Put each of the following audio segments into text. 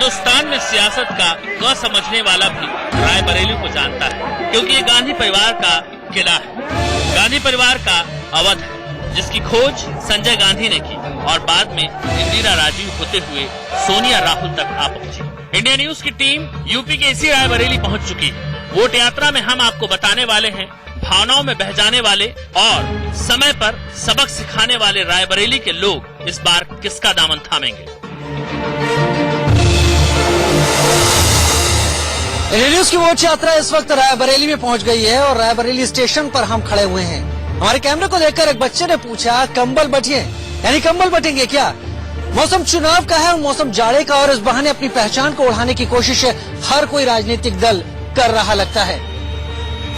हिंदुस्तान में सियासत का क समझने वाला भी रायबरेली को जानता है, क्योंकि ये गांधी परिवार का किला है, गांधी परिवार का अवध है, जिसकी खोज संजय गांधी ने की और बाद में इंदिरा राजीव होते हुए सोनिया राहुल तक आ पहुंची। इंडिया न्यूज की टीम यूपी के इसी रायबरेली पहुंच चुकी है। वोट यात्रा में हम आपको बताने वाले हैं भावनाओं में बह जाने वाले और समय पर सबक सिखाने वाले रायबरेली के लोग इस बार किसका दामन थामेंगे। इंडिया न्यूज की वोट यात्रा इस वक्त रायबरेली में पहुंच गई है और रायबरेली स्टेशन पर हम खड़े हुए हैं। हमारे कैमरे को देखकर एक बच्चे ने पूछा, कंबल बटिए, यानी कंबल बटेंगे क्या? मौसम चुनाव का है, मौसम जाड़े का, और इस बहाने अपनी पहचान को उड़ाने की कोशिश हर कोई राजनीतिक दल कर रहा लगता है।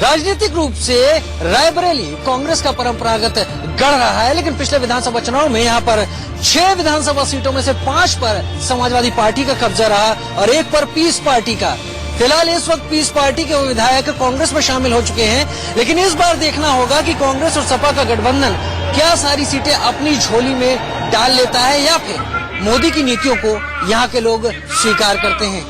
राजनीतिक रूप से रायबरेली कांग्रेस का परंपरागत गढ़ रहा है, लेकिन पिछले विधानसभा चुनाव में यहाँ पर 6 विधानसभा सीटों में से 5 पर समाजवादी पार्टी का कब्जा रहा और 1 पर पीस पार्टी का। फिलहाल इस वक्त पीस पार्टी के विधायक कांग्रेस में शामिल हो चुके हैं, लेकिन इस बार देखना होगा कि कांग्रेस और सपा का गठबंधन क्या सारी सीटें अपनी झोली में डाल लेता है या फिर मोदी की नीतियों को यहाँ के लोग स्वीकार करते हैं।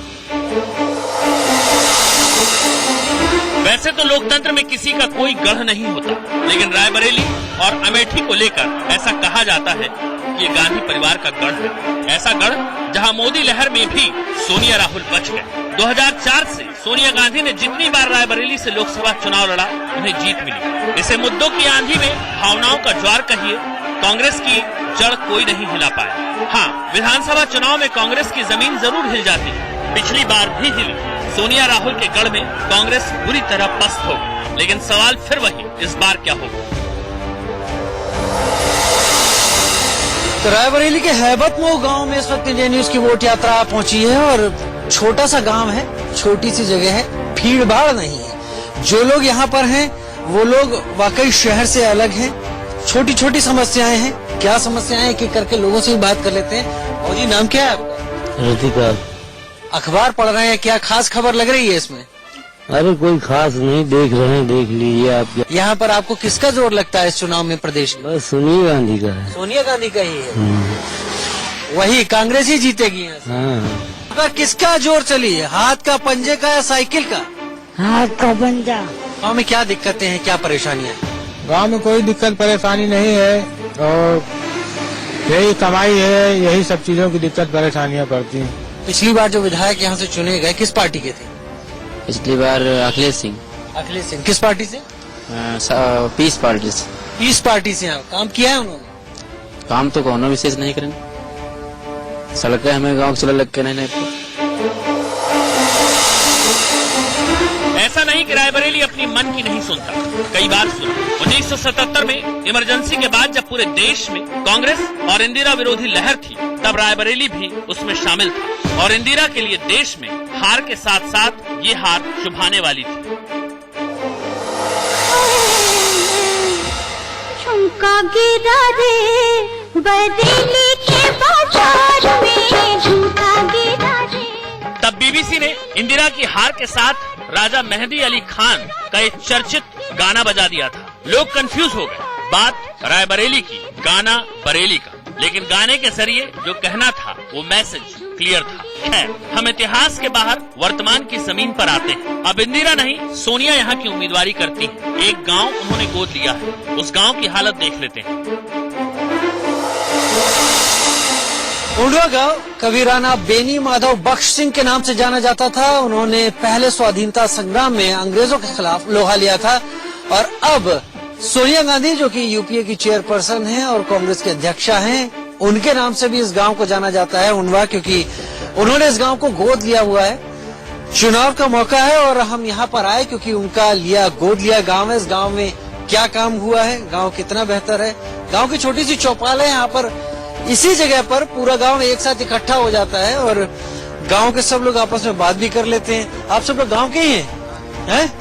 वैसे तो लोकतंत्र में किसी का कोई गढ़ नहीं होता, लेकिन रायबरेली और अमेठी को लेकर ऐसा कहा जाता है कि ये गांधी परिवार का गढ़ है। ऐसा गढ़ जहां मोदी लहर में भी सोनिया राहुल बच गए। 2004 से सोनिया गांधी ने जितनी बार रायबरेली से लोकसभा चुनाव लड़ा, उन्हें जीत मिली। इसे मुद्दों की आंधी में भावनाओं का ज्वार कहिए, कांग्रेस की जड़ कोई नहीं हिला पाया। हाँ, विधानसभा चुनाव में कांग्रेस की जमीन जरूर हिल जाती है, पिछली बार भी हिली। सोनिया राहुल के गढ़ में कांग्रेस बुरी तरह पस्त हो गई, लेकिन सवाल फिर वही, इस बार क्या होगा? तो रायबरेली के हैबतमोह गांव में इस वक्त इंडिया न्यूज की वोट यात्रा पहुंची है और छोटा सा गांव है, छोटी सी जगह है, भीड़ भाड़ नहीं है। जो लोग यहाँ पर हैं वो लोग वाकई शहर से अलग हैं। छोटी छोटी समस्याएं हैं। क्या समस्याएं हैं कि करके लोगों से भी बात कर लेते हैं। और जी, नाम क्या है आपका? रतिका। अखबार पढ़ रहे हैं, क्या खास खबर लग रही है इसमें? अरे कोई खास नहीं, देख रहे हैं, देख लीजिए आप। यहाँ पर आपको किसका जोर लगता है इस चुनाव में प्रदेश में? बस सोनिया गांधी का है। सोनिया गांधी का ही है। वही कांग्रेस ही जीतेगी यहाँ से। हाँ। किसका जोर चली है, हाथ का, पंजे का या साइकिल का? हाथ का पंजा। गाँव में क्या दिक्कतें हैं, क्या परेशानियाँ? गांव में कोई दिक्कत परेशानी नहीं है और यही कमाई है, यही सब चीजों की दिक्कत परेशानियां पड़ती हैं। पिछली बार जो विधायक यहाँ से चुने गए किस पार्टी के थे? पिछली बार अखिलेश सिंह। अखिलेश सिंह किस पार्टी से? पीस पार्टी से। पीस पार्टी से। यहाँ काम किया है उन्होंने? काम तो कोनो विशेष नहीं करें, सड़कें हमें गाँव चला लग के नहीं। ऐसा नहीं कि रायबरेली अपनी मन की नहीं सुनता, कई बार सुना। 1977 में इमरजेंसी के बाद जब पूरे देश में कांग्रेस और इंदिरा विरोधी लहर थी, तब रायबरेली भी उसमें शामिल था और इंदिरा के लिए देश में हार के साथ साथ ये हार चुभाने वाली थी। झुमका गिरा रे बरेली के बाजार में, झुमका गिरा रे। तब बीबीसी ने इंदिरा की हार के साथ राजा मेहदी अली खान का एक चर्चित गाना बजा दिया था। लोग कंफ्यूज हो गए। बात रायबरेली की, गाना बरेली का, लेकिन गाने के जरिए जो कहना था वो मैसेज क्लियर था। खैर, हम इतिहास के बाहर वर्तमान की जमीन पर आते हैं। अब इंदिरा नहीं, सोनिया यहाँ की उम्मीदवारी करती है। एक गांव उन्होंने गोद लिया है, उस गांव की हालत देख लेते हैं। उड़वा गांव कभी राणा बेनी माधव बख्श सिंह के नाम से जाना जाता था। उन्होंने पहले स्वाधीनता संग्राम में अंग्रेजों के खिलाफ लोहा लिया था और अब सोनिया गांधी, जो कि यूपीए की चेयरपर्सन हैं और कांग्रेस के अध्यक्षा हैं, उनके नाम से भी इस गांव को जाना जाता है उड़वा, क्योंकि उन्होंने इस गांव को गोद लिया हुआ है। चुनाव का मौका है और हम यहाँ पर आए क्योंकि उनका गोद लिया गांव है। इस गांव में क्या काम हुआ है, गांव कितना बेहतर है। गांव की छोटी सी चौपाल है, यहाँ पर इसी जगह पर पूरा गांव एक साथ इकट्ठा हो जाता है और गांव के सब लोग आपस में बात भी कर लेते हैं। आप सब लोग गांव के ही हैं?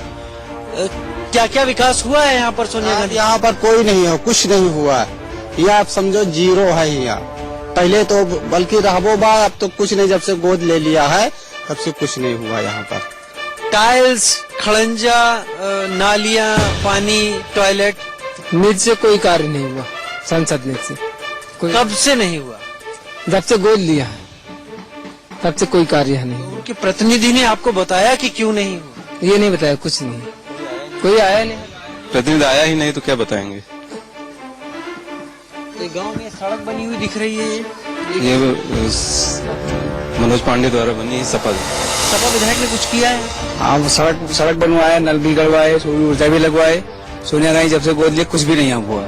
क्या क्या विकास हुआ है यहाँ पर सोनिया गांधी? यहाँ पर कोई नहीं है, कुछ नहीं हुआ है। ये आप समझो जीरो है यहाँ। पहले तो बल्कि रहबो बा, अब तो कुछ नहीं। जब से गोद ले लिया है तब से कुछ नहीं हुआ यहाँ पर। टाइल्स, खड़ंजा, नालियाँ, पानी, टॉयलेट, निज से कोई कार्य नहीं हुआ। संसद निज से कब से नहीं हुआ? जब से गोद लिया है। तब से कोई कार्य नहीं हुआ। उनके प्रतिनिधि ने आपको बताया कि क्यों नहीं हुआ? ये नहीं बताया, कुछ नहीं, कोई आया नहीं। प्रतिनिधि आया ही नहीं तो क्या बताएंगे। गांव में सड़क बनी हुई दिख रही है, ये मनोज पांडे द्वारा बनी सपा विधायक ने कुछ किया है? हाँ, सड़क बनवाए, नल भी गड़वाए, सूर्य ऊर्जा भी लगवाए। सोनिया गांधी जब से गोद लिए कुछ भी नहीं हुआ।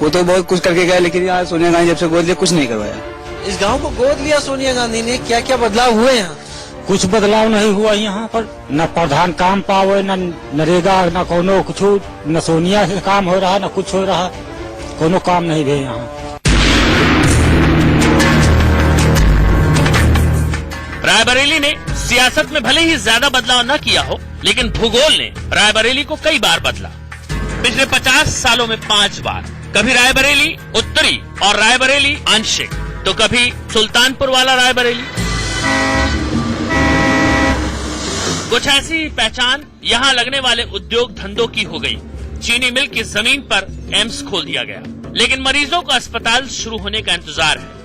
वो तो बहुत कुछ करके गए, लेकिन यहाँ सोनिया गांधी जब से गोद लिए कुछ नहीं करवाया। इस गांव को गोद लिया सोनिया गांधी ने, क्या क्या बदलाव हुए यहाँ? कुछ बदलाव नहीं हुआ यहाँ पर, न प्रधान काम पावे, न नरेगा, न कोनो कुछ, न सोनिया से काम हो रहा, न कुछ हो रहा, कोनो काम नहीं भे यहाँ। रायबरेली ने सियासत में भले ही ज्यादा बदलाव न किया हो, लेकिन भूगोल ने रायबरेली को कई बार बदला। पिछले 50 सालों में 5 बार, कभी रायबरेली उत्तरी और रायबरेली आंशिक, तो कभी सुल्तानपुर वाला रायबरेली। कुछ ऐसी ही पहचान यहाँ लगने वाले उद्योग धंधों की हो गई। चीनी मिल की जमीन पर एम्स खोल दिया गया, लेकिन मरीजों का अस्पताल शुरू होने का इंतजार है।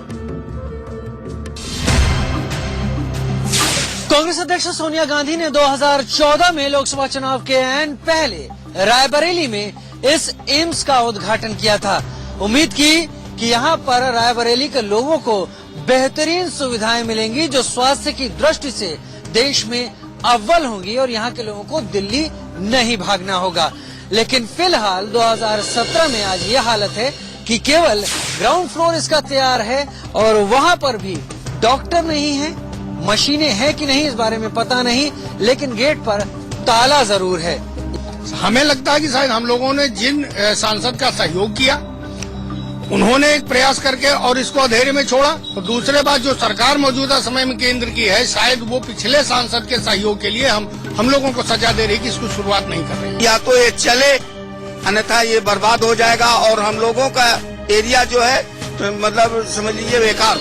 कांग्रेस अध्यक्ष सोनिया गांधी ने 2014 में लोकसभा चुनाव के ऐन पहले रायबरेली में इस एम्स का उद्घाटन किया था। उम्मीद की कि यहाँ पर रायबरेली के लोगों को बेहतरीन सुविधाएं मिलेंगी, जो स्वास्थ्य की दृष्टि से देश में अव्वल होंगी और यहाँ के लोगों को दिल्ली नहीं भागना होगा। लेकिन फिलहाल 2017 में आज ये हालत है कि केवल ग्राउंड फ्लोर इसका तैयार है और वहाँ पर भी डॉक्टर नहीं है, मशीनें हैं कि नहीं इस बारे में पता नहीं, लेकिन गेट पर ताला जरूर है। हमें लगता है कि शायद हम लोगों ने जिन सांसद का सहयोग किया, उन्होंने एक प्रयास करके और इसको अंधेरे में छोड़ा, और दूसरे बात जो सरकार मौजूदा समय में केंद्र की है, शायद वो पिछले सांसद के सहयोग के लिए हम लोगों को सजा दे रही कि इसको शुरुआत नहीं कर रही। या तो ये चले, अन्यथा ये बर्बाद हो जाएगा और हम लोगों का एरिया जो है तो मतलब समझ लीजिए बेकार।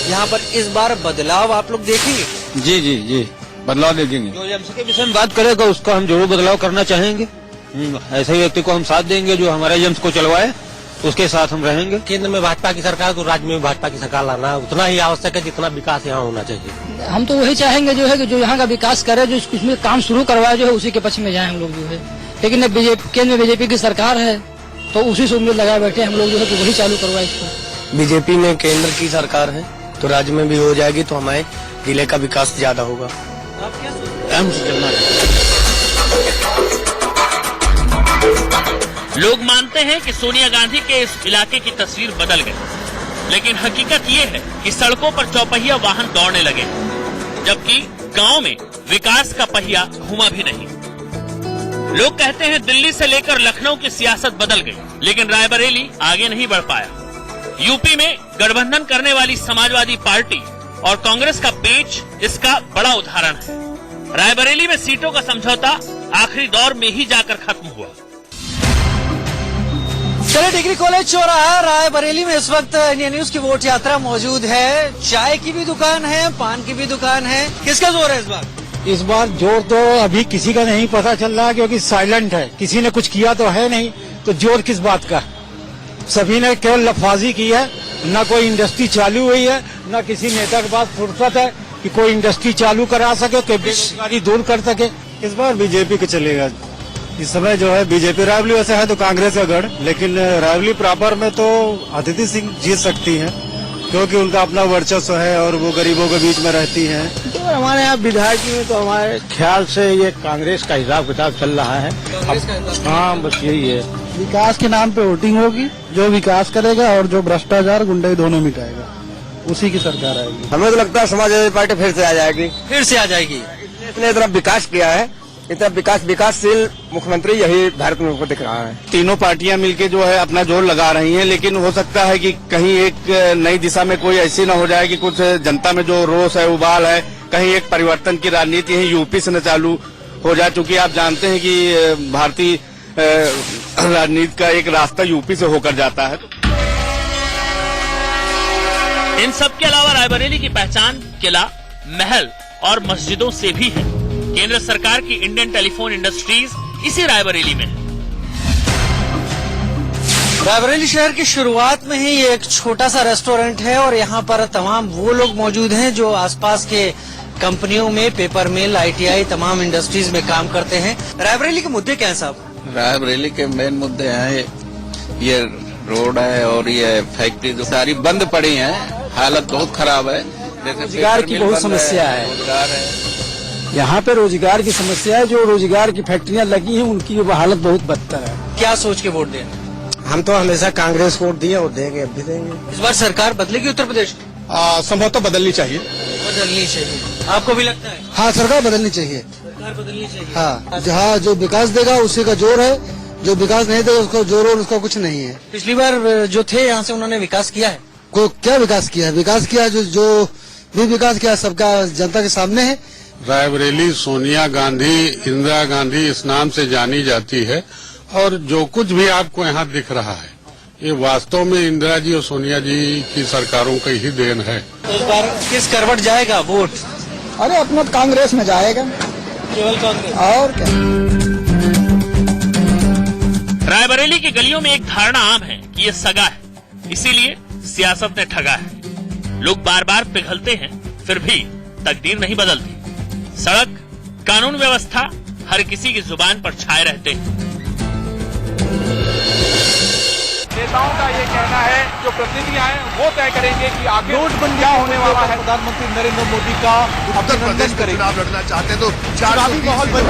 यहाँ पर इस बार बदलाव आप लोग देखेंगे? जी जी जी, बदलाव देखेंगे। जो एम्स के विषय में बात करेगा उसका हम जरूर बदलाव करना चाहेंगे। ऐसे व्यक्ति को हम साथ देंगे जो हमारे एम्स को चलवाए, उसके साथ हम रहेंगे। केंद्र में भाजपा की सरकार तो राज्य में भी भाजपा की सरकार लाना उतना ही आवश्यक है जितना विकास यहाँ होना चाहिए। हम तो वही चाहेंगे जो है कि जो यहाँ का विकास करे, जो इसमें काम शुरू करवाए, जो है उसी के पक्ष में जाए हम लोग जो है। लेकिन अब केंद्र में बीजेपी की सरकार है तो उसी से उम्मीद लगाए बैठे हम लोग जो है कि वही चालू करवाए इसको। बीजेपी में केंद्र की सरकार है तो राज्य में भी हो जाएगी, तो हमारे जिले का विकास ज्यादा होगा। एम्स चलना लोग मानते हैं कि सोनिया गांधी के इस इलाके की तस्वीर बदल गई, लेकिन हकीकत ये है कि सड़कों पर चौपहिया वाहन दौड़ने लगे, जबकि गांव में विकास का पहिया घूमा भी नहीं। लोग कहते हैं दिल्ली से लेकर लखनऊ की सियासत बदल गई, लेकिन रायबरेली आगे नहीं बढ़ पाया। यूपी में गठबंधन करने वाली समाजवादी पार्टी और कांग्रेस का पेच इसका बड़ा उदाहरण है। रायबरेली में सीटों का समझौता आखिरी दौर में ही जाकर खत्म हुआ। चलिए, डिग्री कॉलेज चौराहा रायबरेली में इस वक्त इंडिया न्यूज की वोट यात्रा मौजूद है। चाय की भी दुकान है, पान की भी दुकान है। किसका जोर है इस बार? इस बार जोर तो अभी किसी का नहीं पता चल रहा, क्योंकि साइलेंट है, किसी ने कुछ किया तो है नहीं, तो जोर किस बात का? सभी ने केवल लफाजी की है, न कोई इंडस्ट्री चालू हुई है, न किसी नेता के पास फुर्सत है कि कोई इंडस्ट्री चालू करा सके, कोई बेरोजगारी दूर कर सके। इस बार बीजेपी का चलेगा। इस समय जो है बीजेपी, रायबरेली वैसे है तो कांग्रेस का गढ़, लेकिन रायबरेली प्रॉपर में तो अदिति सिंह जीत सकती हैं, क्योंकि उनका अपना वर्चस्व है और वो गरीबों के बीच में रहती हैं। तो हमारे यहाँ विधायक में तो हमारे ख्याल से ये कांग्रेस का हिसाब किताब चल रहा है। हाँ, बस यही है। विकास के नाम पे वोटिंग होगी, जो विकास करेगा और जो भ्रष्टाचार गुंडे दोनों मिटाएगा, उसी की सरकार आएगी। हमें तो लगता है समाजवादी पार्टी फिर से आ जाएगी। फिर से आ जाएगी। इसने इतना विकास किया है, इतना विकासशील मुख्यमंत्री यही भारत में दिख रहा है। तीनों पार्टियां मिलके जो है अपना जोर लगा रही हैं, लेकिन हो सकता है कि कहीं एक नई दिशा में कोई ऐसी न हो जाए कि कुछ जनता में जो रोष है, उबाल है, कहीं एक परिवर्तन की राजनीति यही यूपी से न चालू हो जाए। चूंकि आप जानते हैं कि भारतीय राजनीति का एक रास्ता यूपी से होकर जाता है। इन सब के अलावा रायबरेली की पहचान किला, महल और मस्जिदों से भी है। केंद्र सरकार की इंडियन टेलीफोन इंडस्ट्रीज इसी रायबरेली में है। रायबरेली शहर की शुरुआत में ही एक छोटा सा रेस्टोरेंट है और यहाँ पर तमाम वो लोग मौजूद हैं जो आसपास के कंपनियों में, पेपर मिल, ITI, तमाम इंडस्ट्रीज में काम करते हैं। रायबरेली के मुद्दे क्या हैं साहब? रायबरेली के मेन मुद्दे हैं ये रोड है और ये फैक्ट्री जो सारी बंद पड़ी हैं, हालत बहुत खराब है। रोजगार की बहुत समस्या है, यहाँ पे रोजगार की समस्या है। जो रोजगार की फैक्ट्रियाँ लगी हैं उनकी हालत बहुत बदतर है। क्या सोच के वोट दें? हम तो हमेशा कांग्रेस को दिए और देंगे, अब भी देंगे। इस बार सरकार बदलेगी उत्तर प्रदेश की? संभवतः बदलनी चाहिए। बदलनी चाहिए, आपको भी लगता है? हाँ, सरकार बदलनी चाहिए। सरकार बदलनी चाहिए। हाँ, जहाँ जो विकास देगा उसी का जोर है, जो विकास नहीं देगा उसका जोर और उसका कुछ नहीं है। पिछली बार जो थे यहाँ से उन्होंने विकास किया है? को क्या विकास किया है? विकास किया जो भी विकास किया सबका जनता के सामने है। रायबरेली सोनिया गांधी, इंदिरा गांधी इस नाम से जानी जाती है और जो कुछ भी आपको यहाँ दिख रहा है ये वास्तव में इंदिरा जी और सोनिया जी की सरकारों का ही देन है। तो इस बार किस करवट जाएगा वोट? अरे अपना कांग्रेस में जाएगा, केवल कांग्रेस। और क्या? रायबरेली की गलियों में एक धारणा आम है कि ये सगा है, इसीलिए सियासत ने ठगा है। लोग बार बार पिघलते हैं, फिर भी तकदीर नहीं बदलती। सड़क, कानून व्यवस्था हर किसी की जुबान पर छाए रहते हैं। नेताओं का ये कहना है जो प्रतिनिधियां हैं वो तय करेंगे कि आगे क्या होने वाला है। प्रधानमंत्री नरेंद्र मोदी का उत्तर प्रदेश में चुनाव लड़ना चाहते तो 420 माहौल बन